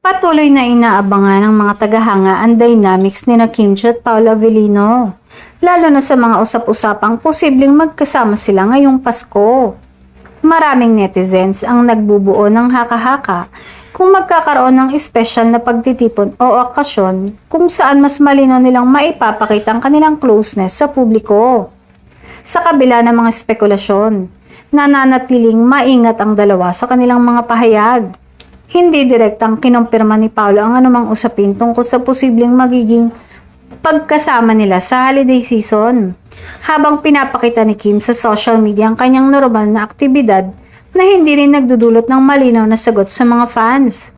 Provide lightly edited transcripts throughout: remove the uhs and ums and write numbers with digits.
Patuloy na inaabangan ng mga tagahanga ang dynamics ni Kimchi at Paolo Avellino, lalo na sa mga usap-usapang posibleng magkasama sila ngayong Pasko. Maraming netizens ang nagbubuo ng haka-haka kung magkakaroon ng espesyal na pagtitipon o okasyon kung saan mas malinaw nilang maipapakita ang kanilang closeness sa publiko. Sa kabila ng mga spekulasyon, nananatiling maingat ang dalawa sa kanilang mga pahayag. Hindi direktang kinumpirma ni Paolo ang anumang usapin tungkol sa posibleng magiging pagkasama nila sa holiday season, habang pinapakita ni Kim sa social media ang kanyang normal na aktibidad na hindi rin nagdudulot ng malinaw na sagot sa mga fans.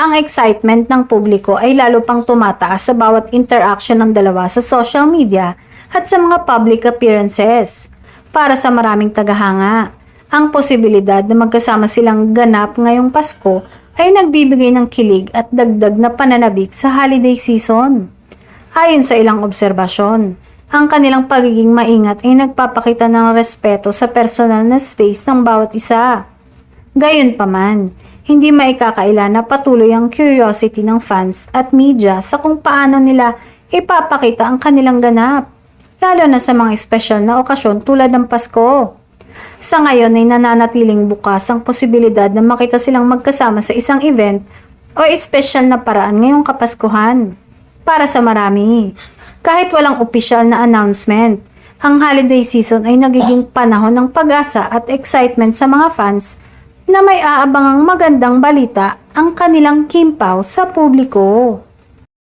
Ang excitement ng publiko ay lalo pang tumataas sa bawat interaction ng dalawa sa social media at sa mga public appearances. Para sa maraming tagahanga, ang posibilidad na magkasama silang ganap ngayong Pasko ay nagbibigay ng kilig at dagdag na pananabik sa holiday season. Ayon sa ilang obserbasyon, ang kanilang pagiging maingat ay nagpapakita ng respeto sa personal na space ng bawat isa. Gayunpaman, hindi maikakaila na patuloy ang curiosity ng fans at media sa kung paano nila ipapakita ang kanilang ganap, lalo na sa mga espesyal na okasyon tulad ng Pasko. Sa ngayon ay nananatiling bukas ang posibilidad na makita silang magkasama sa isang event o espesyal na paraan ngayong Kapaskuhan. Para sa marami, kahit walang opisyal na announcement, ang holiday season ay nagiging panahon ng pag-asa at excitement sa mga fans na may aabangang magandang balita ang kanilang kimpaw sa publiko.